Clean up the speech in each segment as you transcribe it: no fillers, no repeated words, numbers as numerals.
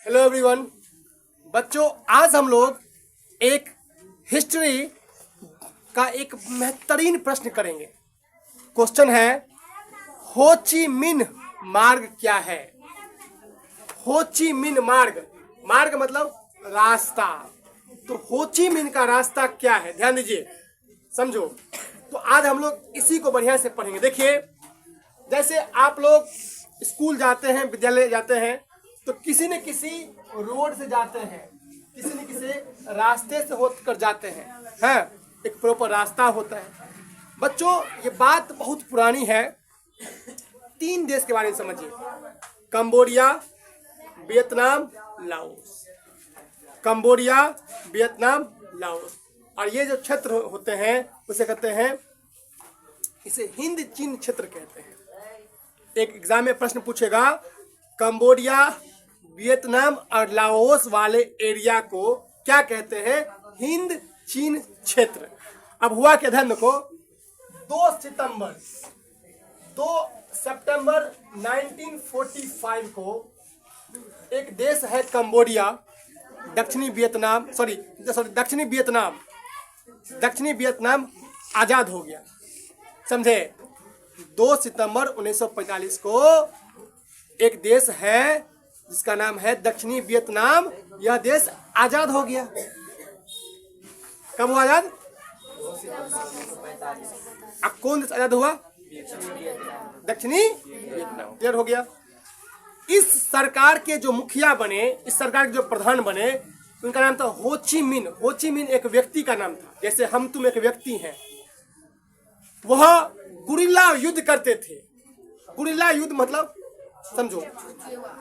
Hello everyone. बच्चों, आज हम लोग एक हिस्ट्री का एक बेहतरीन प्रश्न करेंगे। क्वेश्चन है, हो ची मिन्ह मार्ग क्या है? हो ची मिन्ह मार्ग, मार्ग मतलब रास्ता। तो हो ची मिन्ह का रास्ता क्या है? ध्यान दीजिए, समझो। तो आज हम लोग इसी को बढ़िया से पढ़ेंगे। देखिए, जैसे आप लोग स्कूल जाते हैं, विद्यालय जाते हैं, तो किसी न किसी रोड से जाते हैं, किसी न किसी रास्ते से होकर जाते हैं। एक प्रॉपर रास्ता होता है। बच्चों, ये बात बहुत पुरानी है। 3 देश के बारे में समझिए, Cambodia, Vietnam, Laos. Cambodia, Vietnam, Laos. और ये जो क्षेत्र होते हैं उसे कहते हैं, इसे हिंद चीन क्षेत्र कहते हैं। एक एग्जाम में प्रश्न पूछेगा, कंबोडिया, वियतनाम और लाओस वाले एरिया को क्या कहते हैं? हिंद चीन क्षेत्र। अब हुआ क्या, ध्यान रखो, 2 सितंबर 1945 को एक देश है कंबोडिया, दक्षिणी वियतनाम आजाद हो गया। समझे? 2 सितंबर 1945 को एक देश है जिसका नाम है दक्षिणी वियतनाम। यह देश आजाद हो गया। कब हुआ आजाद? अब कौन देश आजाद हुआ? दक्षिणी वियतनाम। क्लियर हो गया। इस सरकार के जो मुखिया बने, इस सरकार के जो प्रधान बने, उनका नाम था हो ची मिन्ह। हो ची मिन्ह एक व्यक्ति का नाम था, जैसे हम तुम एक व्यक्ति हैं। वह गुरिल्ला युद्ध करते थे। गुरिल्ला युद्ध मतलब समझो,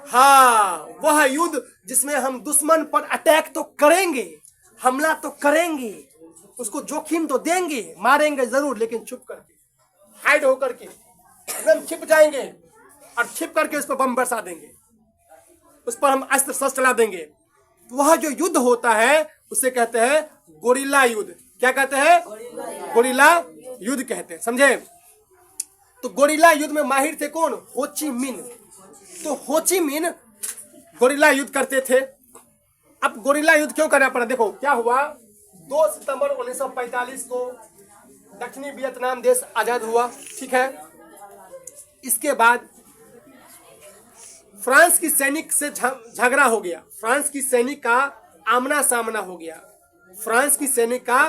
हाँ, वह युद्ध जिसमें हम दुश्मन पर अटैक तो करेंगे, हमला तो करेंगे, उसको जोखिम तो देंगे, मारेंगे जरूर, लेकिन छुप करके, हाइड होकर के एकदम छिप जाएंगे और छिप करके उस पर बम बरसा देंगे, उस पर हम अस्त्र शस्त्र चला देंगे। वह जो युद्ध होता है उसे कहते हैं गोरिल्ला युद्ध। क्या कहते हैं? गोरिल्ला युद्ध कहते हैं। समझे? तो गोरिल्ला युद्ध में माहिर थे कौन? हो ची मिन्ह। तो हो ची मिन्ह गोरिल्ला युद्ध करते थे। अब गोरिल्ला युद्ध क्यों करना पड़ा? देखो क्या हुआ। 2 सितंबर 1945 को दक्षिणी वियतनाम देश आजाद हुआ। ठीक है। इसके बाद फ्रांस की सैनिक से झगड़ा हो गया। फ्रांस की सैनिक का आमना सामना हो गया। फ्रांस की सैनिक का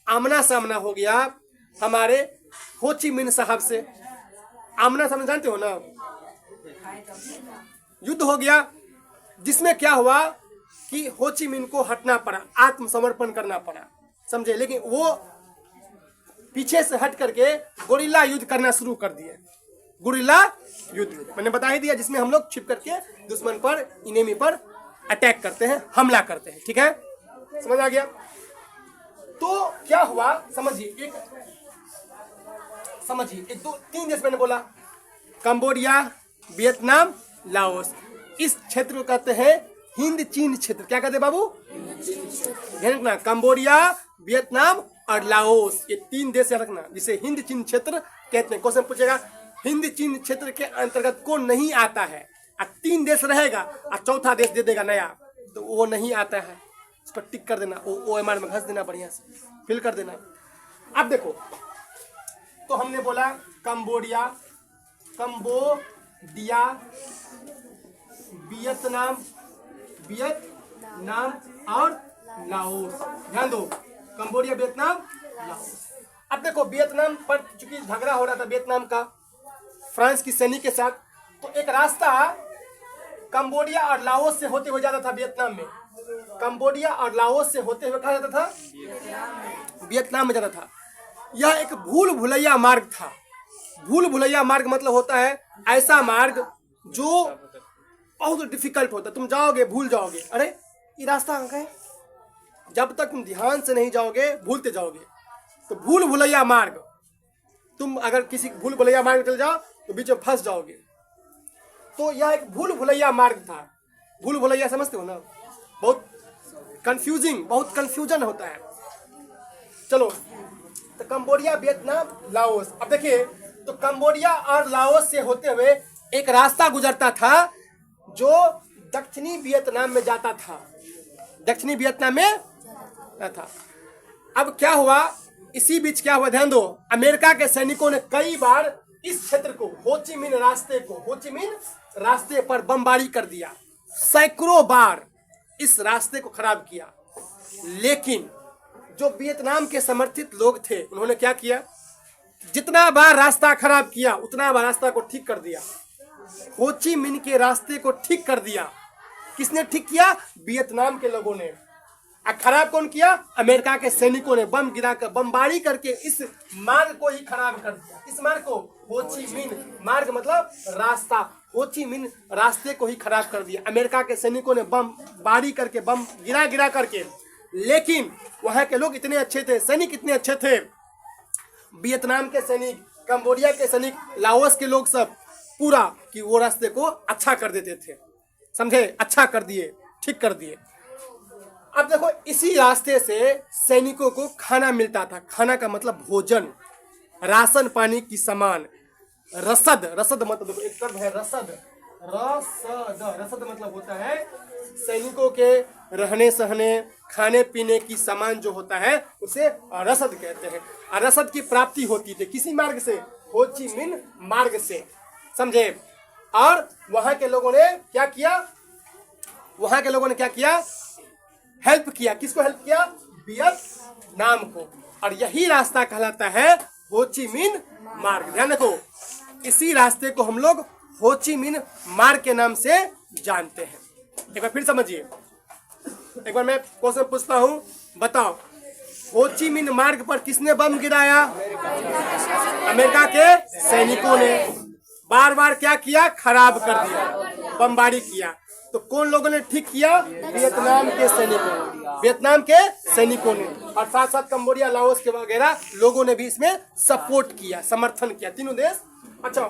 आमना सामना हो गया हमारे हो ची मिन्ह साहब से। आमना सामना जानते हो ना? युद्ध हो गया, जिसमें क्या हुआ कि हो ची मिन्ह को हटना पड़ा, आत्मसमर्पण करना पड़ा। समझे? लेकिन वो पीछे से हट करके गोरिल्ला युद्ध करना शुरू कर दिए। गोरिल्ला युद्ध मैंने बता ही दिया, जिसमें हम लोग छिप करके दुश्मन पर, इनेमी पर अटैक करते हैं, हमला करते हैं। ठीक है, समझ आ गया? तो क्या हुआ समझिए, एक 2-3 देश मैंने बोला, कंबोडिया, वियतनाम, लाओस। इस क्षेत्र को कहते हैं हिंद चीन क्षेत्र। क्या कहते हैं बाबू? ध्यान रखना, कंबोडिया, वियतनाम और लाओस, ये 3 देश रखना, जिसे हिंद चीन क्षेत्र कहते हैं। क्वेश्चन पूछेगा, हिंद चीन क्षेत्र के अंतर्गत कौन नहीं आता है? 3 देश रहेगा और चौथा देश दे देगा नया, तो वो नहीं आता है, उस पर टिक कर देना, OMR में घस देना, बढ़िया से फिल कर देना। अब देखो, तो हमने बोला कंबोडिया, वियतनाम और लाओस। ध्यान दो, कंबोडिया, वियतनाम, लाओस। अब देखो, वियतनाम पर चूंकि झगड़ा हो रहा था वियतनाम का फ्रांस की सैनिक के साथ, तो एक रास्ता कंबोडिया और लाओस से होते हुए जाता था वियतनाम में। कंबोडिया और लाओस से होते हुए कहाँ जाता था? वियतनाम में जाता था। यह एक भूल भुलैया मार्ग था। भूल भुलैया मार्ग मतलब होता है ऐसा मार्ग जो बहुत डिफिकल्ट होता है। तुम जाओगे, भूल जाओगे, अरे ये रास्ता कहाँ है? जब तक तुम ध्यान से नहीं जाओगे, भूलते जाओगे। तो भूल भुलैया मार्ग, तुम अगर किसी भूल भुलैया मार्ग में चले जाओ तो बीच में फंस जाओगे। तो यह एक भूल भुलैया मार्ग था। भूल भुलैया समझते हो ना? बहुत कंफ्यूजन होता है। चलो, तो कंबोडिया, वियतनाम, लाओस। अब देखिए, तो कंबोडिया और लाओस से होते हुए एक रास्ता गुजरता था जो दक्षिणी वियतनाम में जाता था, दक्षिणी वियतनाम में था। अब क्या हुआ, इसी बीच क्या हुआ, ध्यान दो, अमेरिका के सैनिकों ने कई बार इस क्षेत्र को, होचिमिन रास्ते पर बमबारी कर दिया, सैकड़ों बार इस रास्ते को खराब किया। लेकिन जो वियतनाम के समर्थित लोग थे, उन्होंने क्या किया, जितना बार रास्ता खराब किया उतना बार रास्ता को ठीक कर दिया। होचिमिन के रास्ते को ठीक कर दिया। किसने ठीक किया? वियतनाम के लोगों ने। खराब कौन किया? अमेरिका के सैनिकों ने बम गिराकर, बमबारी करके इस मार्ग को ही खराब कर दिया। इस मार्ग को, होचिमिन मार्ग मतलब रास्ता, होचिमिन रास्ते को ही खराब कर दिया। अमेरिका के सैनिकों ने बमबारी करके, बम गिरा करके। लेकिन वहां के लोग इतने अच्छे थे, सैनिक इतने अच्छे थे, वियतनाम के सैनिक, कंबोडिया के सैनिक, लाओस के लोग सब पूरा, कि वो रास्ते को अच्छा कर देते थे। समझे? अच्छा कर दिए, ठीक कर दिए। अब देखो, इसी रास्ते से सैनिकों को खाना मिलता था। खाना का मतलब भोजन, राशन पानी की सामान, रसद। रसद मतलब देखो, एक शब्द है रसद। रसद मतलब होता है सैनिकों के रहने सहने, खाने पीने की सामान जो होता है उसे रसद कहते हैं। और रसद की प्राप्ति होती थी किसी मार्ग से? होचिमिन मार्ग से। समझे? और वहां के लोगों ने क्या किया? वहां के लोगों ने क्या किया? हेल्प किया। किसको हेल्प किया? वियतनाम को। और यही रास्ता कहलाता है होचिमिन मार्ग। ध्यान रखो, इसी रास्ते को हम लोग होचिमिन मार्ग के नाम से जानते हैं। एक बार फिर समझिए, एक बार मैं क्वेश्चन पूछता हूं, बताओ, होचिमिन मार्ग पर किसने बम गिराया? अमेरिका के सैनिकों ने। बार बार क्या किया? खराब कर दिया, बमबारी किया। तो कौन लोगों ने ठीक किया? वियतनाम के सैनिकों, वियतनाम के सैनिकों ने। और साथ साथ कंबोडिया, लाओस के वगैरह लोगों ने भी इसमें सपोर्ट किया, समर्थन किया, तीनों देश। अच्छा,